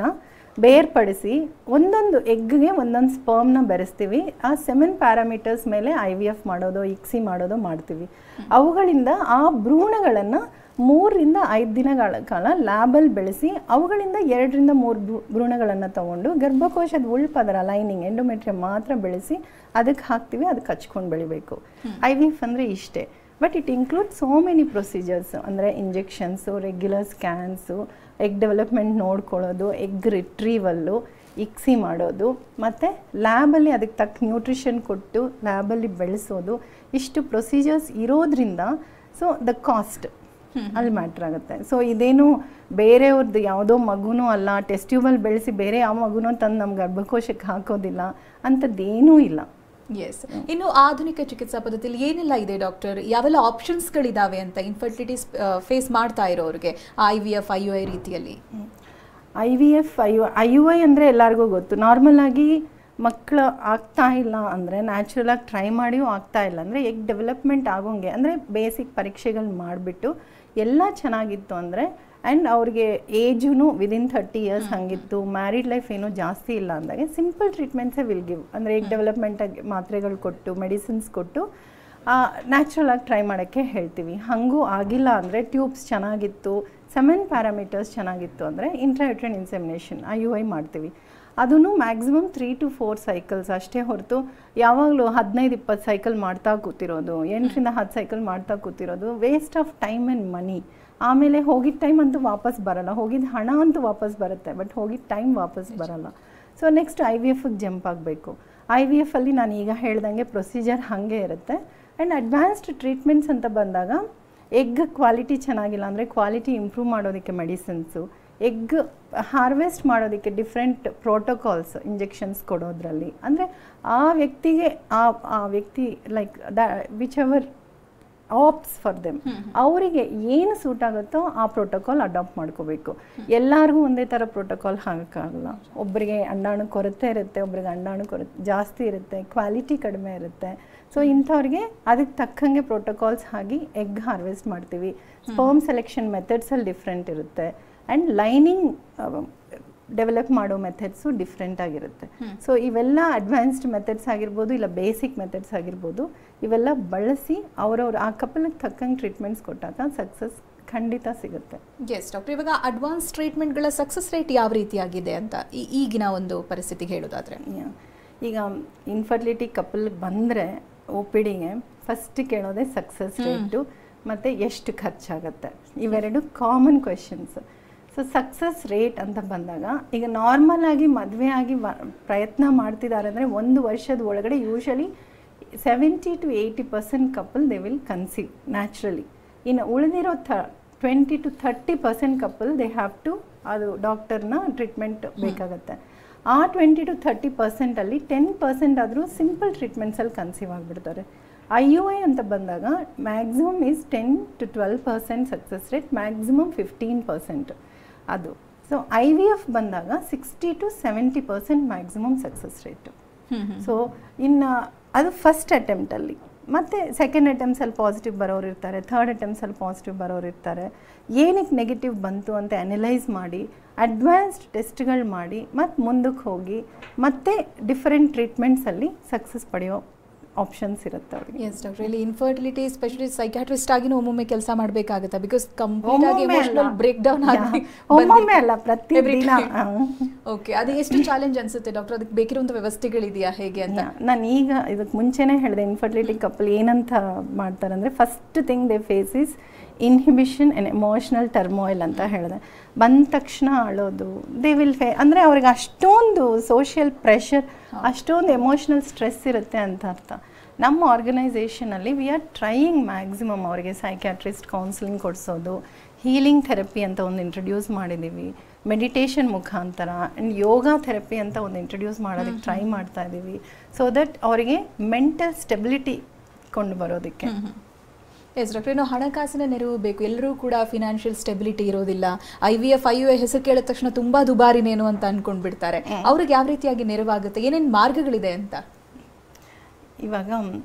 [SPEAKER 2] ಬೇರ್ಪಡಿಸಿ ಒಂದೊಂದು ಎಗ್ಗೆ ಒಂದೊಂದು ಸ್ಪರ್ಮ್ನ ಬೆರೆಸ್ತೀವಿ. ಆ 7 ಪ್ಯಾರಾಮೀಟರ್ಸ್ ಮೇಲೆ IVF ಮಾಡೋದು, ICSI ಮಾಡೋದು ಮಾಡ್ತೀವಿ. ಅವುಗಳಿಂದ ಆ ಭ್ರೂಣಗಳನ್ನು 3 ರಿಂದ 5 ದಿನಗಳ ಕಾಲ ಲ್ಯಾಬಲ್ಲಿ ಬೆಳೆಸಿ ಅವುಗಳಿಂದ 2 ರಿಂದ 3 ಭ್ರೂಣಗಳನ್ನು ತೊಗೊಂಡು ಗರ್ಭಕೋಶದ ಉಳ್ಪದರ ಲೈನಿಂಗ್ ಎಂಡೋಮೆಟ್ರಿಯಂ ಮಾತ್ರ ಬೆಳೆಸಿ ಅದಕ್ಕೆ ಹಾಕ್ತೀವಿ. ಅದಕ್ಕೆ ಹಚ್ಕೊಂಡು ಬೆಳಿಬೇಕು. IVF ಅಂದರೆ ಇಷ್ಟೇ. But it include so many procedures. ಅಂದರೆ injections, regular scans, egg development ನೋಡ್ಕೊಳ್ಳೋದು, ಎಗ್ ರಿಟ್ರೀವಲ್ಲು, ICSI ಮಾಡೋದು, ಮತ್ತು ಲ್ಯಾಬಲ್ಲಿ ಅದಕ್ಕೆ ತಕ್ಕ ನ್ಯೂಟ್ರಿಷನ್ ಕೊಟ್ಟು ಲ್ಯಾಬಲ್ಲಿ ಬೆಳೆಸೋದು. ಇಷ್ಟು ಪ್ರೊಸೀಜರ್ಸ್ ಇರೋದ್ರಿಂದ ಸೊ ದ ಕಾಸ್ಟ್ ಅಲ್ಲಿ ಮ್ಯಾಟ್ರ್ ಆಗುತ್ತೆ. ಸೊ ಇದೇನು ಬೇರೆಯವ್ರದ್ದು ಯಾವುದೋ ಮಗುನೂ ಅಲ್ಲ, ಟೆಸ್ಟ್ ಟ್ಯೂಬಲ್ಲಿ ಬೆಳೆಸಿ ಬೇರೆ ಯಾವ ಮಗುನೂ ತಂದು ನಮ್ಮ ಗರ್ಭಕೋಶಕ್ಕೆ ಹಾಕೋದಿಲ್ಲ, ಅಂಥದ್ದೇನೂ ಇಲ್ಲ.
[SPEAKER 1] ಎಸ್. ಇನ್ನು ಆಧುನಿಕ ಚಿಕಿತ್ಸಾ ಪದ್ಧತಿಯಲ್ಲಿ ಏನೆಲ್ಲ ಇದೆ ಡಾಕ್ಟರ್? ಯಾವೆಲ್ಲ ಆಪ್ಷನ್ಸ್ಗಳಿದ್ದಾವೆ ಅಂತ ಇನ್ಫರ್ಟಿಲಿಟಿ ಫೇಸ್ ಮಾಡ್ತಾ ಇರೋರಿಗೆ IVF, IUI ರೀತಿಯಲ್ಲಿ?
[SPEAKER 2] IVF, IUI ಅಂದರೆ ಎಲ್ಲರಿಗೂ ಗೊತ್ತು. ನಾರ್ಮಲ್ ಆಗಿ ಮಕ್ಕಳು ಆಗ್ತಾ ಇಲ್ಲ ಅಂದರೆ ನ್ಯಾಚುರಲಾಗಿ ಟ್ರೈ ಮಾಡಿಯೂ ಆಗ್ತಾ ಇಲ್ಲ ಅಂದರೆ ಎಗ್ ಡೆವಲಪ್ಮೆಂಟ್ ಆಗೋಂಗೆ ಅಂದರೆ ಬೇಸಿಕ್ ಪರೀಕ್ಷೆಗಳು ಮಾಡಿಬಿಟ್ಟು ಎಲ್ಲ ಚೆನ್ನಾಗಿತ್ತು ಅಂದರೆ ಆ್ಯಂಡ್ ಅವ್ರಿಗೆ ಏಜೂ ವಿದಿನ್ 30 ಇಯರ್ಸ್ ಹಂಗಿತ್ತು, ಮ್ಯಾರಿಡ್ ಲೈಫ್ ಏನೂ ಜಾಸ್ತಿ ಇಲ್ಲ ಅಂದಾಗೆ ಸಿಂಪಲ್ ಟ್ರೀಟ್ಮೆಂಟ್ಸೇ ವಿಲ್ ಗಿವ್. ಅಂದರೆ ಎಗ್ ಡೆವಲಪ್ಮೆಂಟಾಗಿ ಮಾತ್ರೆಗಳು ಕೊಟ್ಟು ಮೆಡಿಸಿನ್ಸ್ ಕೊಟ್ಟು ನ್ಯಾಚುರಲಾಗಿ ಟ್ರೈ ಮಾಡೋಕ್ಕೆ ಹೇಳ್ತೀವಿ. ಹಾಗೂ ಆಗಿಲ್ಲ ಅಂದರೆ ಟ್ಯೂಬ್ಸ್ ಚೆನ್ನಾಗಿತ್ತು, 7 ಪ್ಯಾರಾಮೀಟರ್ಸ್ ಚೆನ್ನಾಗಿತ್ತು ಅಂದರೆ ಇಂಟ್ರಾಯುಟ್ರೈನ್ ಇನ್ಸೆಮಿನೇಷನ್ IUI ಮಾಡ್ತೀವಿ. ಅದೂ ಮ್ಯಾಕ್ಸಿಮಮ್ 3 to 4 ಸೈಕಲ್ಸ್ ಅಷ್ಟೇ ಹೊರತು ಯಾವಾಗಲೂ 15-20 ಸೈಕಲ್ ಮಾಡ್ತಾ ಕೂತಿರೋದು, 8 ರಿಂದ 10 ಸೈಕಲ್ ಮಾಡ್ತಾ ಕೂತಿರೋದು waste of time and money. ಆಮೇಲೆ ಹೋಗಿದ್ದ ಟೈಮ್ ಅಂತೂ ವಾಪಸ್ ಬರಲ್ಲ, ಹೋಗಿದ್ದ ಹಣ ಅಂತೂ ವಾಪಸ್ ಬರುತ್ತೆ, ಬಟ್ ಹೋಗಿದ್ದ ಟೈಮ್ ವಾಪಸ್ ಬರಲ್ಲ. ಸೊ ನೆಕ್ಸ್ಟ್ IVFಗೆ ಜಂಪ್ ಆಗಬೇಕು. IVFಲ್ಲಿ ನಾನು ಈಗ ಹೇಳ್ದಂಗೆ ಪ್ರೊಸೀಜರ್ ಹಾಗೆ ಇರುತ್ತೆ. ಆ್ಯಂಡ್ ಅಡ್ವಾನ್ಸ್ಡ್ ಟ್ರೀಟ್ಮೆಂಟ್ಸ್ ಅಂತ ಬಂದಾಗ ಎಗ್ ಕ್ವಾಲಿಟಿ ಚೆನ್ನಾಗಿಲ್ಲ ಅಂದರೆ ಕ್ವಾಲಿಟಿ ಇಂಪ್ರೂವ್ ಮಾಡೋದಕ್ಕೆ ಮೆಡಿಸಿನ್ಸು, ಎಗ್ ಹಾರ್ವೆಸ್ಟ್ ಮಾಡೋದಕ್ಕೆ ಡಿಫ್ರೆಂಟ್ ಪ್ರೋಟೋಕಾಲ್ಸ್, ಇಂಜೆಕ್ಷನ್ಸ್ ಕೊಡೋದ್ರಲ್ಲಿ ಅಂದರೆ ಆ ವ್ಯಕ್ತಿಗೆ ಆ ವ್ಯಕ್ತಿ like which ever apps for them, ಅವರಿಗೆ ಏನು ಸೂಟ್ ಆಗುತ್ತೋ ಆ ಪ್ರೋಟೋಕಾಲ್ ಅಡಾಪ್ಟ್ ಮಾಡ್ಕೋಬೇಕು. ಎಲ್ಲರಿಗೂ ಒಂದೇ ಥರ ಪ್ರೋಟೋಕಾಲ್ ಹಾಕೋಕ್ಕಾಗಲ್ಲ. ಒಬ್ಬರಿಗೆ ಅಂಡಾಣು ಕೊರತೆ ಇರುತ್ತೆ, ಒಬ್ರಿಗೆ ಅಂಡಾಣು ಕೊರತೆ ಜಾಸ್ತಿ ಇರುತ್ತೆ, ಕ್ವಾಲಿಟಿ ಕಡಿಮೆ ಇರುತ್ತೆ. ಸೊ ಇಂಥವ್ರಿಗೆ ಅದಕ್ಕೆ ತಕ್ಕಂಗೆ ಪ್ರೋಟೋಕಾಲ್ಸ್ ಆಗಿ ಎಗ್ ಹಾರ್ವೆಸ್ಟ್ ಮಾಡ್ತೀವಿ. ಸ್ಪರ್ಮ್ ಸೆಲೆಕ್ಷನ್ ಮೆಥಡ್ಸಲ್ಲಿ ಡಿಫ್ರೆಂಟ್ ಇರುತ್ತೆ ಆ್ಯಂಡ್ ಲೈನಿಂಗ್ ಡೆವಲಪ್ ಮಾಡೋ ಮೆಥಡ್ಸು ಡಿಫ್ರೆಂಟ್ ಆಗಿರುತ್ತೆ. ಸೊ ಇವೆಲ್ಲ ಅಡ್ವಾನ್ಸ್ಡ್ ಮೆಥಡ್ಸ್ ಆಗಿರ್ಬೋದು, ಇಲ್ಲ ಬೇಸಿಕ್ ಮೆಥಡ್ಸ್ ಆಗಿರ್ಬೋದು, ಇವೆಲ್ಲ ಬಳಸಿ ಅವರವ್ರು ಆ ಕಪಲ್ಗೆ ತಕ್ಕಂಗೆ ಟ್ರೀಟ್ಮೆಂಟ್ಸ್ ಕೊಟ್ಟಾಗ ಸಕ್ಸಸ್ ಖಂಡಿತ ಸಿಗುತ್ತೆ.
[SPEAKER 1] ಎಸ್ ಡಾಕ್ಟರ್, ಇವಾಗ ಅಡ್ವಾನ್ಸ್ ಟ್ರೀಟ್ಮೆಂಟ್ಗಳ ಸಕ್ಸಸ್ ರೇಟ್ ಯಾವ ರೀತಿಯಾಗಿದೆ ಅಂತ ಈಗಿನ ಒಂದು ಪರಿಸ್ಥಿತಿಗೆ ಹೇಳೋದಾದರೆ?
[SPEAKER 2] ಈಗ ಇನ್ಫರ್ಟಿಲಿಟಿ ಕಪಲ್ಗೆ ಬಂದರೆ OPDಗೆ ಫಸ್ಟ್ ಕೇಳೋದೇ ಸಕ್ಸಸ್ ರೇಟು ಮತ್ತು ಎಷ್ಟು ಖರ್ಚಾಗತ್ತೆ. ಇವೆರಡು common questions. So success rate ಅಂತ ಬಂದಾಗ ಈಗ ನಾರ್ಮಲ್ ಆಗಿ ಮದುವೆ ಆಗಿ ಪ್ರಯತ್ನ ಮಾಡ್ತಿದ್ದಾರೆ ಅಂದರೆ 1 ವರ್ಷದ ಒಳಗಡೆ usually 70 to 80% couple they will conceive naturally. ಇನ್ನು ಉಳಿದಿರೋ 20 to 30% couple they have to ಅದು ಡಾಕ್ಟರ್ನ ಟ್ರೀಟ್ಮೆಂಟ್ ಬೇಕಾಗುತ್ತೆ. ಆ 20 to 30% ಅಲ್ಲಿ 10% ಆದರೂ ಸಿಂಪಲ್ ಟ್ರೀಟ್ಮೆಂಟ್ಸಲ್ಲಿ ಕನ್ಸೀವ್ ಆಗಿಬಿಡ್ತಾರೆ. IUI ಅಂತ ಬಂದಾಗ maximum is 10 to 12% success rate, maximum 15% ಅದು. ಸೊ IVF ಬಂದಾಗ 60 to 70% maximum success rate. So ಇನ್ನು ಅದು ಫಸ್ಟ್ ಅಟೆಂಪ್ಟಲ್ಲಿ. ಮತ್ತು ಸೆಕೆಂಡ್ ಅಟೆಂಪ್ಟ್ಸಲ್ಲಿ ಪಾಸಿಟಿವ್ ಬರೋರು ಇರ್ತಾರೆ, ಥರ್ಡ್ ಅಟೆಂಪ್ಟ್ಸಲ್ಲಿ ಪಾಸಿಟಿವ್ ಬರೋರು ಇರ್ತಾರೆ. ಏನಕ್ಕೆ ನೆಗೆಟಿವ್ ಬಂತು ಅಂತ ಅನಲೈಸ್ ಮಾಡಿ ಅಡ್ವಾನ್ಸ್ಡ್ ಟೆಸ್ಟ್ಗಳು ಮಾಡಿ ಮತ್ತು ಮುಂದಕ್ಕೆ ಹೋಗಿ ಮತ್ತೆ ಡಿಫರೆಂಟ್ ಟ್ರೀಟ್ಮೆಂಟ್ಸಲ್ಲಿ ಸಕ್ಸಸ್ ಪಡೆಯೋ ಆಪ್ಷನ್ಸ್ ಇರುತ್ತೆ ಅವ್ರಿಗೆ.
[SPEAKER 1] ಎಸ್ ಡಾಕ್ಟರ್, ಇಲ್ಲಿ ಇನ್ಫರ್ಟಿಲಿಟಿ ಸ್ಪೆಷಲಿಸ್ಟ್ ಸೈಕ್ಯಾಟ್ರಿಸ್ಟ್ ಆಗಿನೂ ಒಮ್ಮೊಮ್ಮೆ ಕೆಲಸ ಮಾಡಬೇಕಾಗುತ್ತೆ, ಬಿಕಾಸ್ ಕಂಪ್ಲೀಟ್ ಆಗಿ ಎಮೋಷನಲ್ ಬ್ರೇಕ್ ಡೌನ್ ಆಗಿ
[SPEAKER 2] ಒಮ್ಮೊಮ್ಮೆ ಅಲ್ಲ ಪ್ರತಿದಿನ.
[SPEAKER 1] ಓಕೆ, ಅದು ಎಷ್ಟು ಚಾಲೆಂಜ್ ಅನ್ಸುತ್ತೆ ಡಾಕ್ಟರ್? ಅದಕ್ಕೆ ಬೇಕಿರುವಂಥ ವ್ಯವಸ್ಥೆಗಳಿದೆಯಾ ಹೇಗೆ ಅಂತ?
[SPEAKER 2] ನಾನು ಈಗ ಇದಕ್ಕೆ ಮುಂಚೆನೇ ಹೇಳಿದೆ, ಇನ್ಫರ್ಟಿಲಿಟಿ ಕಪಲ್ ಏನಂತ ಮಾಡ್ತಾರೆ ಅಂದರೆ first thing they face is inhibition and emotional turmoil ಅಂತ ಹೇಳಿದೆ. ಬಂದ ತಕ್ಷಣ ಅಳೋದು, ದೇ ವಿಲ್ ಅಂದರೆ ಅವ್ರಿಗೆ ಅಷ್ಟೊಂದು ಸೋಷಿಯಲ್ ಪ್ರೆಷರ್, ಅಷ್ಟೊಂದು ಎಮೋಷ್ನಲ್ ಸ್ಟ್ರೆಸ್ ಇರುತ್ತೆ ಅಂತ ಅರ್ಥ. ನಮ್ಮ ಆರ್ಗನೈಸೇಷನಲ್ಲಿ ವಿ ಆರ್ ಟ್ರೈಯಿಂಗ್ ಮ್ಯಾಕ್ಸಿಮಮ್ ಅವರಿಗೆ ಸೈಕ್ಯಾಟ್ರಿಸ್ಟ್ ಕೌನ್ಸಿಲಿಂಗ್ ಕೊಡಿಸೋದು, ಹೀಲಿಂಗ್ ಥೆರಪಿ ಅಂತ ಒಂದು ಇಂಟ್ರೊಡ್ಯೂಸ್ ಮಾಡಿದ್ದೀವಿ, ಮೆಡಿಟೇಷನ್ ಮುಖಾಂತರ ಆ್ಯಂಡ್ ಯೋಗ ಥೆರಪಿ ಅಂತ ಒಂದು ಇಂಟ್ರೊಡ್ಯೂಸ್ ಮಾಡೋದಕ್ಕೆ ಟ್ರೈ ಮಾಡ್ತಾ ಇದ್ದೀವಿ, ಸೊ ದಟ್ ಅವರಿಗೆ ಮೆಂಟಲ್ ಸ್ಟೆಬಿಲಿಟಿ ಕೊಂಡು ಬರೋದಕ್ಕೆ.
[SPEAKER 1] ಎಸ್ ಡಾಕ್ಟರ್, ಇನ್ನು ಹಣಕಾಸಿನ ನೆರವು ಬೇಕು. ಎಲ್ಲರೂ ಕೂಡ ಫಿನಾನ್ಷಿಯಲ್ ಸ್ಟೆಬಿಲಿಟಿ ಇರೋದಿಲ್ಲ. IVF IUI ಹೆಸರು ಕೇಳಿದ ತಕ್ಷಣ ತುಂಬಾ ದುಬಾರಿನೇನು ಅಂತ ಅನ್ಕೊಂಡ್ಬಿಡ್ತಾರೆ. ಅವ್ರಿಗೆ ಯಾವ ರೀತಿಯಾಗಿ ನೆರವಾಗುತ್ತೆ, ಏನೇನು ಮಾರ್ಗಗಳಿದೆ ಅಂತ?
[SPEAKER 2] ಇವಾಗ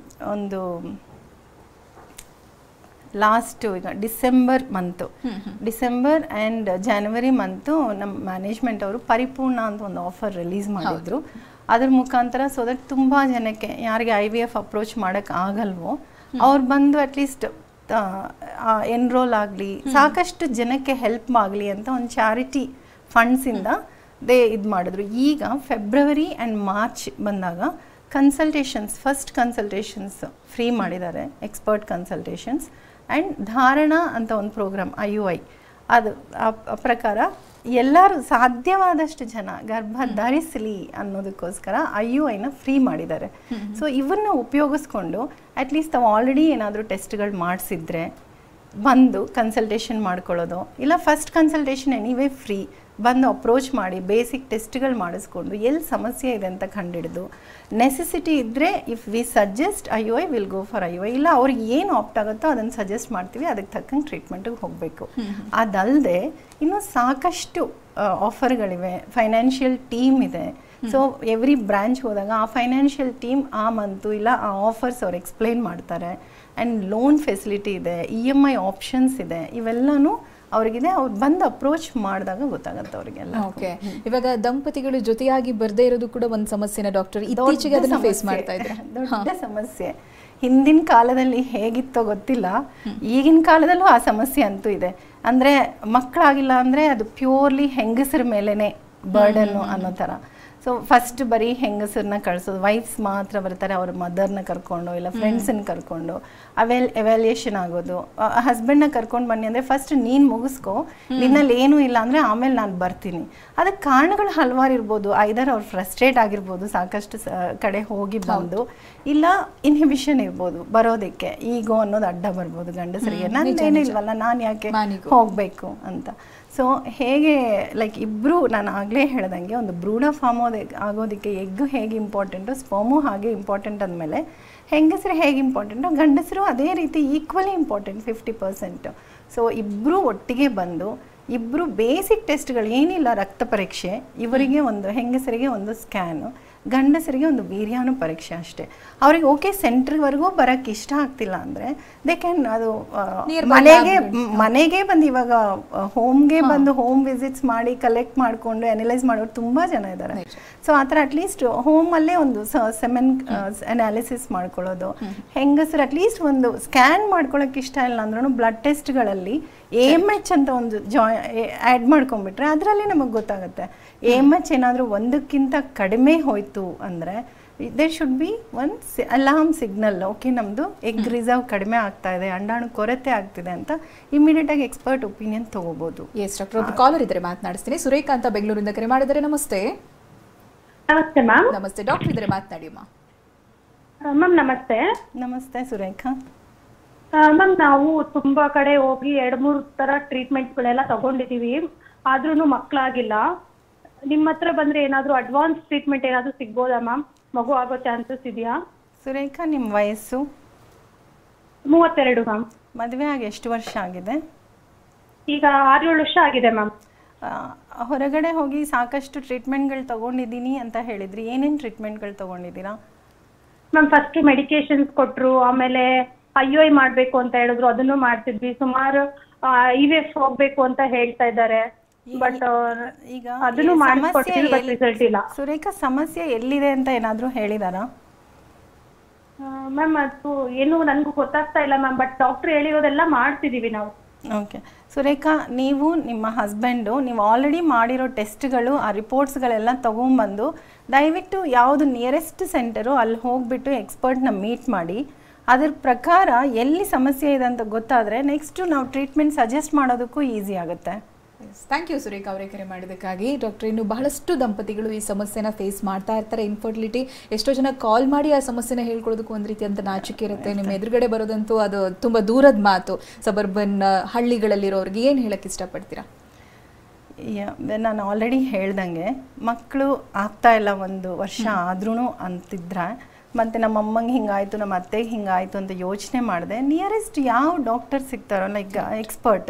[SPEAKER 2] ಒಂದು ಲಾಸ್ಟು ಈಗ ಡಿಸೆಂಬರ್ ಆ್ಯಂಡ್ ಜನವರಿ ಮಂತು ನಮ್ಮ ಮ್ಯಾನೇಜ್ಮೆಂಟ್ ಅವರು ಪರಿಪೂರ್ಣ ಅಂತ ಒಂದು ಆಫರ್ ರಿಲೀಸ್ ಮಾಡಿದ್ರು. ಅದ್ರ ಮುಖಾಂತರ ಸೊ ದಟ್ ತುಂಬ ಜನಕ್ಕೆ ಯಾರಿಗೆ IVF ಅಪ್ರೋಚ್ ಮಾಡೋಕ್ಕೆ ಆಗಲ್ವೋ ಅವ್ರು ಬಂದು ಅಟ್ಲೀಸ್ಟ್ ಎನ್ರೋಲ್ ಆಗಲಿ, ಸಾಕಷ್ಟು ಜನಕ್ಕೆ ಹೆಲ್ಪ್ ಆಗಲಿ ಅಂತ ಒಂದು ಚಾರಿಟಿ ಫಂಡ್ಸಿಂದ ಇದು ಮಾಡಿದ್ರು. ಈಗ ಫೆಬ್ರವರಿ ಆ್ಯಂಡ್ ಮಾರ್ಚ್ ಬಂದಾಗ ಕನ್ಸಲ್ಟೇಷನ್ಸ್, ಫಸ್ಟ್ ಕನ್ಸಲ್ಟೇಷನ್ಸ್ ಫ್ರೀ ಮಾಡಿದ್ದಾರೆ, ಎಕ್ಸ್ಪರ್ಟ್ ಕನ್ಸಲ್ಟೇಷನ್ಸ್. ಆ್ಯಂಡ್ ಧಾರಣ ಅಂತ ಒಂದು ಪ್ರೋಗ್ರಾಮ್ IUI, ಅದು ಆ ಪ್ರಕಾರ ಎಲ್ಲರೂ ಸಾಧ್ಯವಾದಷ್ಟು ಜನ ಗರ್ಭ ಧರಿಸಲಿ ಅನ್ನೋದಕ್ಕೋಸ್ಕರ IUIನ ಫ್ರೀ ಮಾಡಿದ್ದಾರೆ. ಸೊ ಇವನ್ನ ಉಪಯೋಗಿಸ್ಕೊಂಡು ಅಟ್ಲೀಸ್ಟ್ ತಾವು ಆಲ್ರೆಡಿ ಏನಾದರೂ ಟೆಸ್ಟ್ಗಳು ಮಾಡಿಸಿದ್ರೆ ಬಂದು ಕನ್ಸಲ್ಟೇಷನ್ ಮಾಡ್ಕೊಳ್ಳೋದು, ಇಲ್ಲ ಫಸ್ಟ್ ಕನ್ಸಲ್ಟೇಷನ್ ಎನಿವೇ ಫ್ರೀ ಬಂದು ಅಪ್ರೋಚ್ ಮಾಡಿ ಬೇಸಿಕ್ ಟೆಸ್ಟ್ಗಳು ಮಾಡಿಸ್ಕೊಂಡು ಎಲ್ಲಿ ಸಮಸ್ಯೆ ಇದೆ ಅಂತ ಕಂಡುಹಿಡಿದು ನೆಸೆಸಿಟಿ ಇದ್ದರೆ if we suggest IUI will go for IUI, ಇಲ್ಲ ಅವ್ರಿಗೆ ಏನು ಆಪ್ಟ್ ಆಗುತ್ತೋ ಅದನ್ನು ಸಜೆಸ್ಟ್ ಮಾಡ್ತೀವಿ, ಅದಕ್ಕೆ ತಕ್ಕಂಗೆ ಟ್ರೀಟ್ಮೆಂಟಿಗೆ ಹೋಗಬೇಕು. ಅದಲ್ಲದೆ ಇನ್ನೂ ಸಾಕಷ್ಟು ಆಫರ್ಗಳಿವೆ, ಫೈನಾನ್ಷಿಯಲ್ ಟೀಮ್ ಇದೆ. ಸೊ ಎವ್ರಿ ಬ್ರಾಂಚ್ ಹೋದಾಗ ಆ ಫೈನಾನ್ಷಿಯಲ್ ಟೀಮ್ ಆ ಮಂತು ಇಲ್ಲ ಆ ಆಫರ್ಸ್ ಅವ್ರು ಎಕ್ಸ್ಪ್ಲೈನ್ ಮಾಡ್ತಾರೆ. ಆ್ಯಂಡ್ ಲೋನ್ ಫೆಸಿಲಿಟಿ ಇದೆ, EMI ಆಪ್ಷನ್ಸ್ ಇದೆ, ಇವೆಲ್ಲನೂ ಅವ್ರಿಗಿದೆ. ಅವ್ರು ಬಂದು ಅಪ್ರೋಚ್ ಮಾಡಿದಾಗ ಗೊತ್ತಾಗುತ್ತೆ ಅವರಿಗೆಲ್ಲ.
[SPEAKER 1] ಓಕೆ, ಇವಾಗ ದಂಪತಿಗಳು ಜೊತೆಯಾಗಿ ಬರದೇ ಇರೋದು ಕೂಡ ಒಂದು ಸಮಸ್ಯೆನ ಡಾಕ್ಟರ್? ಇತ್ತೀಚೆಗೆ ಅದನ್ನ ಫೇಸ್ ಮಾಡ್ತಾ ಇದ್ದಾರೆ.
[SPEAKER 2] ದೊಡ್ಡ ಸಮಸ್ಯೆ. ಹಿಂದಿನ ಕಾಲದಲ್ಲಿ ಹೇಗಿತ್ತೋ ಗೊತ್ತಿಲ್ಲ, ಈಗಿನ ಕಾಲದಲ್ಲೂ ಆ ಸಮಸ್ಯೆ ಅಂತೂ ಇದೆ. ಅಂದರೆ ಮಕ್ಕಳಾಗಿಲ್ಲ ಅಂದರೆ ಅದು ಪ್ಯೂರ್ಲಿ ಹೆಂಗಸರ ಮೇಲೇ ಬರ್ಡನ್ನು ಅನ್ನೋ ಥರ. ಸೊ ಫಸ್ಟ್ ಬರೀ ಹೆಂಗಸರನ್ನ ಕಳಿಸೋದು, ವೈಫ್ಸ್ ಮಾತ್ರ ಬರ್ತಾರೆ, ಅವ್ರ ಮದರ್ನ ಕರ್ಕೊಂಡು ಇಲ್ಲ ಫ್ರೆಂಡ್ಸನ್ನ ಕರ್ಕೊಂಡು ಎವ್ಯಾಲ್ಯೂಯೇಷನ್ ಆಗೋದು. ಹಸ್ಬೆಂಡ್ನ ಕರ್ಕೊಂಡು ಬನ್ನಿ ಅಂದರೆ ಫಸ್ಟ್ ನೀನು ಮುಗಿಸ್ಕೊ, ನಿನ್ನಲ್ಲಿ ಏನೂ ಇಲ್ಲ ಅಂದರೆ ಆಮೇಲೆ ನಾನು ಬರ್ತೀನಿ. ಅದಕ್ಕೆ ಕಾರಣಗಳು ಹಲವಾರು ಇರ್ಬೋದು. ಐದರ್ ಅವ್ರು ಫ್ರಸ್ಟ್ರೇಟ್ ಆಗಿರ್ಬೋದು ಸಾಕಷ್ಟು ಕಡೆ ಹೋಗಿ ಬಂದು, ಇಲ್ಲ ಇನ್ಹಿಬಿಷನ್ ಇರ್ಬೋದು ಬರೋದಕ್ಕೆ, ಈಗೋ ಅನ್ನೋದು ಅಡ್ಡ ಬರ್ಬೋದು ಗಂಡಸರಿಗೆ, ನಂದೇನೂ ಇಲ್ವಲ್ಲ ನಾನು ಯಾಕೆ ಹೋಗಬೇಕು ಅಂತ. ಸೊ ಹೇಗೆ ಲೈಕ್ ಇಬ್ಬರು, ನಾನು ಆಗಲೇ ಹೇಳ್ದಂಗೆ ಒಂದು ಭ್ರೂಣ ಫಾರ್ಮ್ ಆಗೋದಕ್ಕೆ ಎಗ್ಗು ಹೇಗೆ ಇಂಪಾರ್ಟೆಂಟು, ಸ್ಪರ್ಮು ಹಾಗೆ ಇಂಪಾರ್ಟೆಂಟ್ ಅಂದಮೇಲೆ ಹೆಂಗಸರು ಹೇಗೆ ಇಂಪಾರ್ಟೆಂಟು, ಗಂಡಸರು ಅದೇ ರೀತಿ ಈಕ್ವಲಿ ಇಂಪಾರ್ಟೆಂಟ್ 50%. ಸೊ ಇಬ್ಬರು ಒಟ್ಟಿಗೆ ಬಂದು ಇಬ್ಬರು ಬೇಸಿಕ್ ಟೆಸ್ಟ್ಗಳು ಏನಿಲ್ಲ, ರಕ್ತ ಪರೀಕ್ಷೆ, ಇವರಿಗೆ ಒಂದು ಹೆಂಗಸರಿಗೆ ಒಂದು ಸ್ಕ್ಯಾನು, ಗಂಡಸರಿಗೆ ಒಂದು ವೀರ್ಯಾಣು ಪರೀಕ್ಷೆ ಅಷ್ಟೇ. ಅವ್ರಿಗೆ ಓಕೆ ಸೆಂಟ್ರ್ವರೆಗೂ ಬರೋಕ್ಕೆ ಇಷ್ಟ ಆಗ್ತಿಲ್ಲ ಅಂದರೆ ದೇ ಕ್ಯಾನ್ ಅದು ಮನೆಗೆ ಬಂದು ಇವಾಗ ಹೋಮ್ಗೆ ಬಂದು ಹೋಮ್ ವಿಸಿಟ್ಸ್ ಮಾಡಿ ಕಲೆಕ್ಟ್ ಮಾಡಿಕೊಂಡು ಅನಲೈಸ್ ಮಾಡೋರು ತುಂಬ ಜನ ಇದ್ದಾರೆ. ಸೊ ಆ ಥರ ಅಟ್ಲೀಸ್ಟ್ ಹೋಮಲ್ಲೇ ಒಂದು ಸೆಮೆನ್ ಅನಾಲಿಸಿಸ್ ಮಾಡ್ಕೊಳ್ಳೋದು. ಹೆಂಗಸರು ಅಟ್ಲೀಸ್ಟ್ ಒಂದು ಸ್ಕ್ಯಾನ್ ಮಾಡ್ಕೊಳ್ಳೋಕೆ ಇಷ್ಟ ಇಲ್ಲ ಅಂದ್ರೂ ಬ್ಲಡ್ ಟೆಸ್ಟ್ಗಳಲ್ಲಿ AMH ಅಂತ ಒಂದು ಆ್ಯಡ್ ಮಾಡ್ಕೊಂಡ್ಬಿಟ್ರೆ ಅದರಲ್ಲಿ ನಮಗೆ ಗೊತ್ತಾಗುತ್ತೆ. AMH ಏನಾದರೂ ಒಂದಕ್ಕಿಂತ ಕಡಿಮೆ ಹೋಯಿತು ಅಂದರೆ there should be one alarm signal. Okay, ನಮ್ಮದು ಎಗ್ ರಿಸರ್ವ್ ಕಡಿಮೆ ಆಗ್ತಾ ಇದೆ, ಅಂಡಾಣು ಕೊರತೆ ಆಗ್ತಿದೆ ಅಂತ ಇಮಿಡಿಯೇಟಾಗಿ ಎಕ್ಸ್ಪರ್ಟ್ ಒಪಿನಿಯನ್ ತಗೋಬಹುದು.
[SPEAKER 1] ಎಸ್ ಡಾಕ್ಟರ್, ಒಬ್ಬರು ಕಾಲರ್ ಇದ್ದಾರೆ, ಮಾತನಾಡಿಸ್ತೀನಿ. ಸುರೇಖಾ ಅಂತ ಬೆಂಗಳೂರಿಂದ ಕರೆ ಮಾಡಿದರೆ. ನಮಸ್ತೆ.
[SPEAKER 3] ನಮಸ್ತೆ ಮ್ಯಾಮ್.
[SPEAKER 1] ನಮಸ್ತೆ ಡಾಕ್ಟರ್ ಇದ್ದಾರೆ, ಮಾತನಾಡಿ ಅಮ್ಮ.
[SPEAKER 3] ಮ್ಯಾಮ್ ನಮಸ್ತೆ.
[SPEAKER 2] ನಮಸ್ತೆ ಸುರೇಖಾ.
[SPEAKER 3] ಮ್ಯಾಮ್ ನಾವು ತುಂಬಾ ಕಡೆ ಹೋಗಿ 2-3 ತರ ಟ್ರೀಟ್ಮೆಂಟ್ಗಳೆಲ್ಲ ತಗೊಂಡಿದೀವಿ, ಆದ್ರೂ ಮಕ್ಕಳಾಗಿಲ್ಲ. ನಿಮ್ಮ ಹತ್ರ ಬಂದ್ರೆ ಏನಾದ್ರು ಅಡ್ವಾನ್ಸ್ ಟ್ರೀಟ್ಮೆಂಟ್ ಏನಾದ್ರು ಸಿಗ್ಬೋದಾ ಮ್ಯಾಮ್? ಮಗು ಆಗೋ ಚಾನ್ಸಸ್ ಇದೆಯಾ?
[SPEAKER 2] ಸುರೇಖಾ, ನಿಮ್ಮ ವಯಸ್ಸು?
[SPEAKER 3] 32 ಮ್ಯಾಮ್.
[SPEAKER 2] ಮದುವೆ ಆಗಿ ಎಷ್ಟು ವರ್ಷ ಆಗಿದೆ?
[SPEAKER 3] ಈಗ 6-7 ವರ್ಷ ಆಗಿದೆ ಮ್ಯಾಮ್.
[SPEAKER 2] ಹೊರಗಡೆ ಹೋಗಿ ಸಾಕಷ್ಟು ಟ್ರೀಟ್ಮೆಂಟ್ಗಳು ತಗೊಂಡಿದ್ದೀನಿ ಅಂತ ಹೇಳಿದ್ರಿ, ಏನೇನು ಟ್ರೀಟ್ಮೆಂಟ್ಗಳು ತಗೊಂಡಿದ್ದೀರಾ?
[SPEAKER 3] ಮ್ಯಾಮ್ ಫಸ್ಟ್ ಮೆಡಿಕೇಶನ್ಸ್ ಕೊಟ್ರು, ಆಮೇಲೆ IUI ಮಾಡ್ಬೇಕು ಅಂತ ಹೇಳಿದ್ರು, ಅದನ್ನು ಮಾಡ್ತಿದ್ವಿ. ಸುಮಾರು IVF ಹೋಗ್ಬೇಕು ಅಂತ ಹೇಳ್ತಾ ಇದ್ದಾರೆ, ಬಟ್
[SPEAKER 2] ಈಗ
[SPEAKER 3] ಅದನ್ನು ಮಾಡಿಸ್ಕೊಡ್ತೀವಿ, ಬಟ್ ರಿಸಲ್ಟ್ ಇಲ್ಲ.
[SPEAKER 2] ಸುರೇಖಾ, ಸಮಸ್ಯೆ ಎಲ್ಲಿದೆ ಅಂತ ಏನಾದರೂ ಹೇಳಿದಾರಾ?
[SPEAKER 3] ಮ್ಯಾಮ್ ಅದು ಏನು ನನಗೂ ಗೊತ್ತಾಗ್ತಾ ಇಲ್ಲ ಮ್ಯಾಮ್, ಬಟ್ ಡಾಕ್ಟರ್ ಹೇಳಿರೋದೆಲ್ಲ ಮಾಡ್ತಿದೀವಿ ನಾವು.
[SPEAKER 2] ಓಕೆ ಸುರೇಖಾ, ನೀವು ನಿಮ್ಮ ಹಸ್ಬೆಂಡು ನೀವು ಆಲ್ರೆಡಿ ಮಾಡಿರೋ ಟೆಸ್ಟ್ಗಳು ಆ ರಿಪೋರ್ಟ್ಸ್ಗಳೆಲ್ಲ ತೊಗೊಂಬಂದು ದಯವಿಟ್ಟು ಯಾವುದು ನಿಯರೆಸ್ಟ್ ಸೆಂಟರು ಅಲ್ಲಿ ಹೋಗಿಬಿಟ್ಟು ಎಕ್ಸ್ಪರ್ಟ್ನ ಮೀಟ್ ಮಾಡಿ ಅದ್ರ ಪ್ರಕಾರ ಎಲ್ಲಿ ಸಮಸ್ಯೆ ಇದೆ ಅಂತ ಗೊತ್ತಾದರೆ ನೆಕ್ಸ್ಟು ನಾವು ಟ್ರೀಟ್ಮೆಂಟ್ ಸಜೆಸ್ಟ್ ಮಾಡೋದಕ್ಕೂ ಈಸಿ ಆಗುತ್ತೆ.
[SPEAKER 1] ಥ್ಯಾಂಕ್ ಯು ಸುರೇಖಾ ಅವರೇ ಕರೆ ಮಾಡಿದ್ದಕ್ಕಾಗಿ. ಡಾಕ್ಟರ್, ಇನ್ನು ಬಹಳಷ್ಟು ದಂಪತಿಗಳು ಈ ಸಮಸ್ಯೆನ ಫೇಸ್ ಮಾಡ್ತಾ ಇರ್ತಾರೆ, ಇನ್ಫರ್ಟಿಲಿಟಿ. ಎಷ್ಟೋ ಜನ ಕಾಲ್ ಮಾಡಿ ಆ ಸಮಸ್ಯೆನ ಹೇಳ್ಕೊಳ್ಳೋದಕ್ಕೂ ಒಂದು ರೀತಿ ಅಂತ ನಾಚಿಕೆ ಇರುತ್ತೆ. ನಿಮ್ಮ ಎದುರುಗಡೆ ಬರೋದಂತೂ ಅದು ತುಂಬ ದೂರದ ಮಾತು. ಸಬರ್ಬನ್ ಹಳ್ಳಿಗಳಲ್ಲಿರೋರಿಗೆ ಏನು ಹೇಳಕ್ಕೆ ಇಷ್ಟಪಡ್ತೀರಾ?
[SPEAKER 2] ನಾನು ಆಲ್ರೆಡಿ ಹೇಳ್ದಂಗೆ ಮಕ್ಕಳು ಆಗ್ತಾ ಇಲ್ಲ 1 ವರ್ಷ ಆದ್ರೂ ಅಂತಿದ್ರೆ, ಮತ್ತು ನಮ್ಮ ಅಮ್ಮಂಗೆ ಹಿಂಗಾಯಿತು, ನಮ್ಮ ಅತ್ತೆಗೆ ಹಿಂಗಾಯಿತು ಅಂತ ಯೋಚನೆ ಮಾಡಿದೆ, ನಿಯರೆಸ್ಟ್ ಯಾವ ಡಾಕ್ಟರ್ ಸಿಗ್ತಾರೋ ಲೈಕ್ ಎಕ್ಸ್ಪರ್ಟ್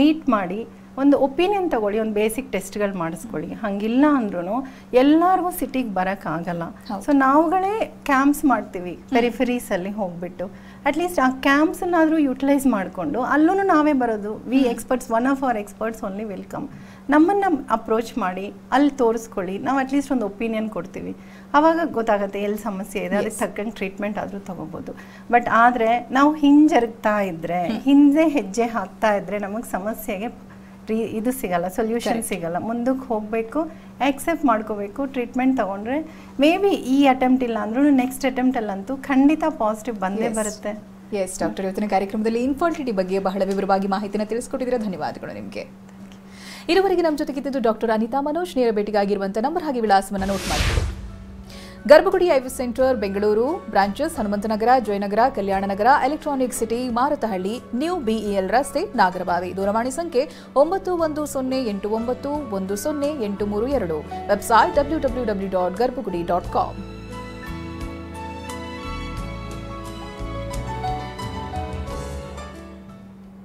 [SPEAKER 2] ಮೀಟ್ ಮಾಡಿ ಒಂದು ಒಪಿನಿಯನ್ ತೊಗೊಳ್ಳಿ, ಒಂದು ಬೇಸಿಕ್ ಟೆಸ್ಟ್ಗಳು ಮಾಡಿಸ್ಕೊಳ್ಳಿ. ಹಾಗಿಲ್ಲ ಅಂದ್ರೂ ಎಲ್ಲರಿಗೂ ಸಿಟಿಗೆ ಬರೋಕ್ಕಾಗಲ್ಲ. ಸೊ ನಾವುಗಳೇ ಕ್ಯಾಂಪ್ಸ್ ಮಾಡ್ತೀವಿ ಪೆರಿಫೆರೀಸಲ್ಲಿ ಹೋಗ್ಬಿಟ್ಟು, ಅಟ್ಲೀಸ್ಟ್ ಆ ಕ್ಯಾಂಪ್ಸನ್ನಾದರೂ ಯುಟಿಲೈಸ್ ಮಾಡಿಕೊಂಡು ಅಲ್ಲೂ ನಾವೇ ಬರೋದು. We experts, one of our experts only welcome. ನಮ್ಮನ್ನು ಅಪ್ರೋಚ್ ಮಾಡಿ ಅಲ್ಲಿ ತೋರಿಸ್ಕೊಳ್ಳಿ, ನಾವು ಅಟ್ಲೀಸ್ಟ್ ಒಂದು ಒಪಿನಿಯನ್ ಕೊಡ್ತೀವಿ. ಆವಾಗ ಗೊತ್ತಾಗುತ್ತೆ ಎಲ್ಲಿ ಸಮಸ್ಯೆ ಇದೆ, ಅದಕ್ಕೆ ತಕ್ಕಂಗೆ ಟ್ರೀಟ್ಮೆಂಟ್ ಆದರೂ ತೊಗೋಬೋದು. ಬಟ್ ಆದರೆ ನಾವು ಹಿಂಜರುಗ್ತಾ ಇದ್ದರೆ, ಹಿಂದೆ ಹೆಜ್ಜೆ ಹಾಕ್ತಾ ಇದ್ದರೆ ನಮಗೆ ಸಮಸ್ಯೆಗೆ ಇದು ಸಿಗಲ್ಲ, ಸೊಲ್ಯೂಷನ್ ಸಿಗಲ್ಲ. ಮುಂದಕ್ಕೆ ಹೋಗಬೇಕು, ಆಕ್ಸೆಪ್ಟ್ ಮಾಡ್ಕೋಬೇಕು, ಟ್ರೀಟ್ಮೆಂಟ್ ತೊಗೊಂಡ್ರೆ ಮೇ ಬಿ ಈ ಅಟೆಂಪ್ಟ್ ಇಲ್ಲ ಅಂದ್ರೂ ನೆಕ್ಸ್ಟ್ ಅಟೆಂಪ್ಟಲ್ಲಂತೂ ಖಂಡಿತ ಪಾಸಿಟಿವ್ ಬಂದೇ ಬರುತ್ತೆ.
[SPEAKER 1] ಎಸ್ ಡಾಕ್ಟರ್, ಇವತ್ತಿನ ಕಾರ್ಯಕ್ರಮದಲ್ಲಿ ಇನ್ಫರ್ಟಿಲಿಟಿ ಬಗ್ಗೆ ಬಹಳ ವಿವರವಾಗಿ ಮಾಹಿತಿನ ತಿಳಿಸ್ಕೊಟ್ಟಿದ್ದೀರಾ. ಧನ್ಯವಾದಗಳು ನಿಮಗೆ. ಇದುವರೆಗೆ ನಮ್ಮ ಜೊತೆಗಿದ್ದು ಡಾಕ್ಟರ್ ಅನಿತಾ ಮನೋಜ್. ನೇರ ಭೇಟಿಗಾಗಿರುವಂಥ ನಂಬರ್ ಹಾಗೆ ವಿಳಾಸವನ್ನು ನೋಟ್ ಮಾಡಿಕೊಳ್ಳಿ. Garbhagudi IVF center, Bengaluru branches Hanumanthanagar, Jayanagar, Kalyananagar, Electronic City, Marathahalli, new BEL ರಸ್ತೆ, ನಾಗರಬಾವಿ. ದೂರವಾಣಿ ಸಂಖ್ಯೆ 9108910832. Website www.garbhagudi.com.